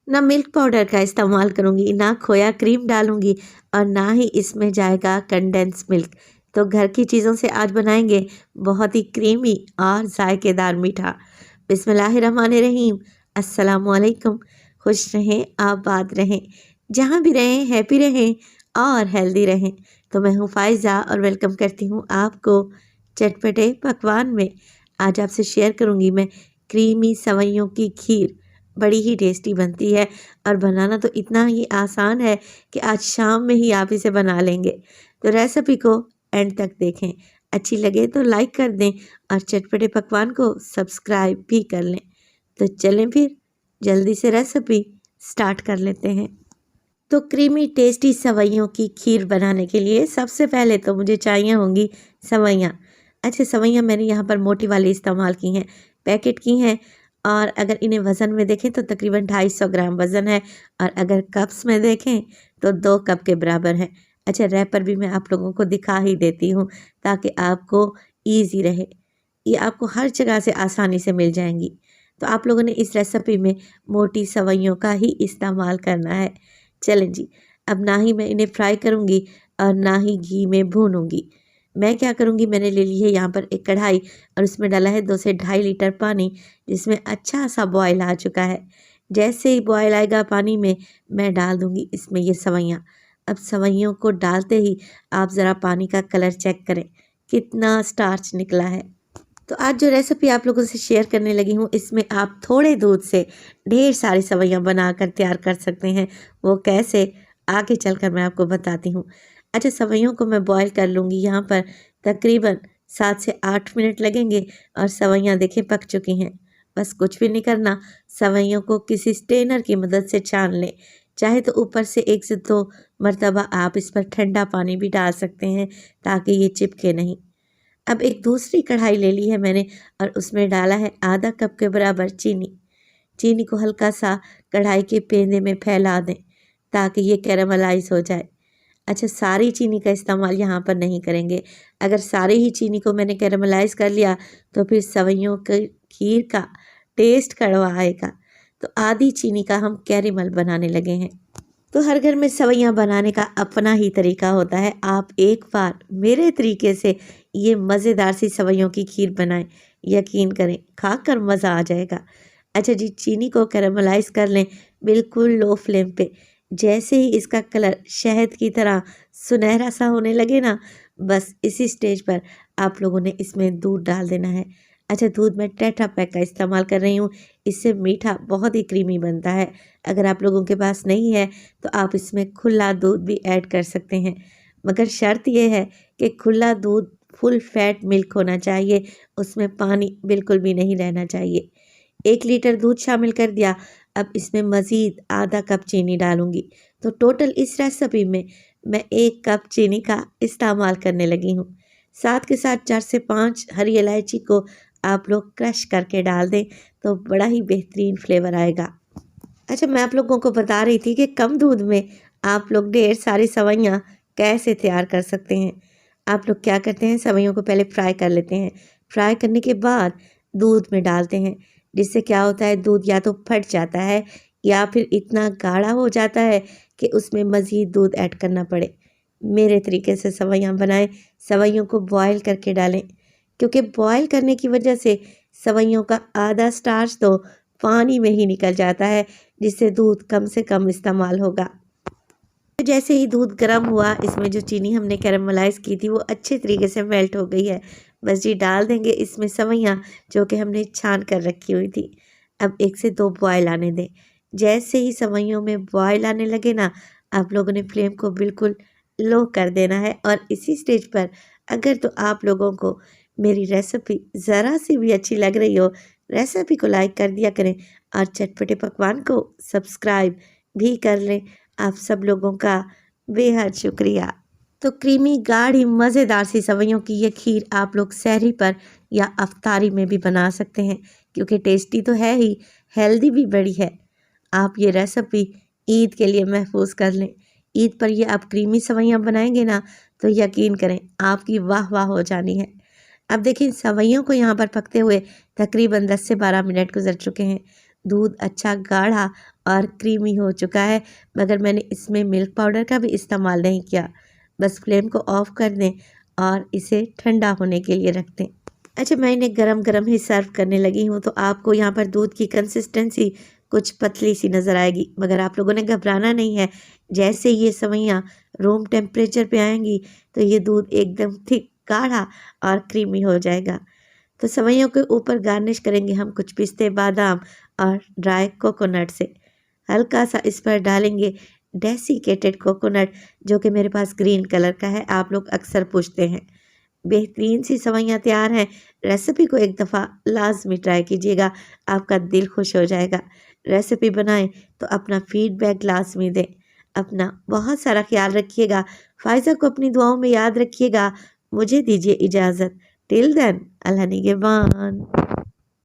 ना milk powder का इस्तेमाल करूँगी, ना खोया क्रीम डालूँगी और ना ही इसमें जाएगा कंडेंस मिल्क। तो घर की चीज़ों से आज बनाएंगे बहुत ही क्रीमी और जायकेदार मीठा। बिस्मिल्लाहिर्रहमानिर्रहीम। अस्सलामुअलैकुम। खुश रहें, आबाद रहें, जहाँ भी रहें हैप्पी रहें और हेल्दी रहें। तो मैं हूँ फ़ाइज़ा और वेलकम करती हूँ आपको चटपटे पकवान में। आज आपसे शेयर करूँगी मैं क्रीमी सेवइयों की खीर। बड़ी ही टेस्टी बनती है और बनाना तो इतना ही आसान है कि आज शाम में ही आप इसे बना लेंगे। तो रेसिपी को एंड तक देखें, अच्छी लगे तो लाइक कर दें और चटपटे पकवान को सब्सक्राइब भी कर लें। तो चलें फिर जल्दी से रेसिपी स्टार्ट कर लेते हैं। तो क्रीमी टेस्टी सेवइयों की खीर बनाने के लिए सबसे पहले तो मुझे चाहिए होंगी सेवइयाँ। अच्छा, सेवइयाँ मैंने यहाँ पर मोटी वाली इस्तेमाल की हैं, पैकेट की हैं। और अगर इन्हें वज़न में देखें तो तकरीबन 250 ग्राम वज़न है और अगर कप्स में देखें तो 2 कप के बराबर है। अच्छा, रैपर भी मैं आप लोगों को दिखा ही देती हूँ ताकि आपको ईज़ी रहे। ये आपको हर जगह से आसानी से मिल जाएंगी। तो आप लोगों ने इस रेसिपी में मोटी सेवइयों का ही इस्तेमाल करना है। चलें जी, अब ना ही मैं इन्हें फ्राई करूँगी और ना ही घी में भूनूँगी। मैं क्या करूँगी, मैंने ले ली है यहाँ पर एक कढ़ाई और उसमें डाला है 2 से ढाई लीटर पानी, जिसमें अच्छा सा बॉयल आ चुका है। जैसे ही बॉयल आएगा पानी में, मैं डाल दूँगी इसमें ये सेवइयाँ। अब सेवइयों को डालते ही आप ज़रा पानी का कलर चेक करें, कितना स्टार्च निकला है। तो आज जो रेसिपी आप लोगों से शेयर करने लगी हूँ, इसमें आप थोड़े दूध से ढेर सारी सेवइयाँ बनाकर तैयार कर सकते हैं। वो कैसे, आगे चलकर मैं आपको बताती हूँ। अच्छा, सेवइयों को मैं बॉईल कर लूँगी। यहाँ पर तकरीबन 7 से 8 मिनट लगेंगे और सेवइयाँ देखिए पक चुकी हैं। बस कुछ भी नहीं करना, सेवइयों को किसी स्ट्रेनर की मदद से छान लें। चाहे तो ऊपर से 1 से 2 मरतबा आप इस पर ठंडा पानी भी डाल सकते हैं ताकि ये चिपके नहीं। अब एक दूसरी कढ़ाई ले ली है मैंने और उसमें डाला है आधा कप के बराबर चीनी। चीनी को हल्का सा कढ़ाई के पेंदे में फैला दें ताकि ये कैरामलाइज हो जाए। अच्छा, सारी चीनी का इस्तेमाल यहाँ पर नहीं करेंगे। अगर सारी ही चीनी को मैंने कैरामलाइज कर लिया तो फिर सेवइयों की खीर का टेस्ट कड़वा आएगा। तो आधी चीनी का हम कैरेमल बनाने लगे हैं। तो हर घर में सेवइयाँ बनाने का अपना ही तरीका होता है। आप एक बार मेरे तरीके से ये मज़ेदार सी सेवइयों की खीर बनाएं, यकीन करें खाकर मज़ा आ जाएगा। अच्छा जी, चीनी को कैरामलाइज कर लें बिल्कुल लो फ्लेम पे। जैसे ही इसका कलर शहद की तरह सुनहरा सा होने लगे ना, बस इसी स्टेज पर आप लोगों ने इसमें दूध डाल देना है। अच्छा, दूध मैं टेट्रा पैक का इस्तेमाल कर रही हूँ, इससे मीठा बहुत ही क्रीमी बनता है। अगर आप लोगों के पास नहीं है तो आप इसमें खुला दूध भी ऐड कर सकते हैं, मगर शर्त यह है कि खुला दूध फुल फैट मिल्क होना चाहिए, उसमें पानी बिल्कुल भी नहीं रहना चाहिए। 1 लीटर दूध शामिल कर दिया। अब इसमें मज़ीद आधा कप चीनी डालूंगी। तो टोटल इस रेसिपी में मैं 1 कप चीनी का इस्तेमाल करने लगी हूँ। साथ के साथ 4 से 5 हरी इलायची को आप लोग क्रश करके डाल दें तो बड़ा ही बेहतरीन फ्लेवर आएगा। अच्छा, मैं आप लोगों को बता रही थी कि कम दूध में आप लोग ढेर सारी सेवइयाँ कैसे तैयार कर सकते हैं। आप लोग क्या करते हैं, सेवइयों को पहले फ्राई कर लेते हैं। फ्राई करने के बाद दूध में डालते हैं, जिससे क्या होता है, दूध या तो फट जाता है या फिर इतना गाढ़ा हो जाता है कि उसमें मज़ीद दूध ऐड करना पड़े। मेरे तरीके से सेवइयाँ बनाएं, सेवइयों को बॉयल करके डालें, क्योंकि बॉयल करने की वजह से सेवइयों का आधा स्टार्च तो पानी में ही निकल जाता है, जिससे दूध कम से कम इस्तेमाल होगा। तो जैसे ही दूध गर्म हुआ, इसमें जो चीनी हमने कैरामलाइज़ की थी वो अच्छे तरीके से मेल्ट हो गई है। बस जी डाल देंगे इसमें सेवइयाँ जो कि हमने छान कर रखी हुई थी। अब 1 से 2 बॉयल आने दें। जैसे ही सेवइयों में बॉयल आने लगे ना, आप लोगों ने फ्लेम को बिल्कुल लो कर देना है और इसी स्टेज पर अगर तो आप लोगों को मेरी रेसिपी ज़रा सी भी अच्छी लग रही हो, रेसिपी को लाइक कर दिया करें और चटपटे पकवान को सब्सक्राइब भी कर लें। आप सब लोगों का बेहद शुक्रिया। तो क्रीमी गाढ़ी मज़ेदार सी सेवइयों की ये खीर आप लोग सहरी पर या अफ्तारी में भी बना सकते हैं, क्योंकि टेस्टी तो है ही, हेल्दी भी बड़ी है। आप ये रेसिपी ईद के लिए महफूज कर लें। ईद पर ये आप क्रीमी सेवइयाँ बनाएंगे ना तो यकीन करें आपकी वाह वाह हो जानी है। अब देखिए, सेवइयों को यहाँ पर पकते हुए तकरीबन 10 से 12 मिनट गुजर चुके हैं। दूध अच्छा गाढ़ा और क्रीमी हो चुका है, मगर मैंने इसमें मिल्क पाउडर का भी इस्तेमाल नहीं किया। बस फ्लेम को ऑफ कर दें और इसे ठंडा होने के लिए रख दें। अच्छा, मैं इन्हें गरम-गरम ही सर्व करने लगी हूँ, तो आपको यहाँ पर दूध की कंसिस्टेंसी कुछ पतली सी नज़र आएगी, मगर आप लोगों ने घबराना नहीं है। जैसे ये सेवइयाँ रूम टेम्परेचर पे आएंगी तो ये दूध एकदम थिक, गाढ़ा और क्रीमी हो जाएगा। तो सेवइयों के ऊपर गार्निश करेंगे हम कुछ पिस्ते, बादाम और ड्राई कोकोनट से। हल्का सा इस पर डालेंगे डेसिकेटेड कोकोनट, जो कि मेरे पास ग्रीन कलर का है, आप लोग अक्सर पूछते हैं। बेहतरीन सी सेवइयाँ तैयार हैं। रेसिपी को एक दफ़ा लाजमी ट्राई कीजिएगा, आपका दिल खुश हो जाएगा। रेसिपी बनाएं तो अपना फीडबैक लाजमी दें। अपना बहुत सारा ख्याल रखिएगा। फ़ाइज़ा को अपनी दुआओं में याद रखिएगा। मुझे दीजिए इजाज़त। टिल देन, अल्लाह निगहबान।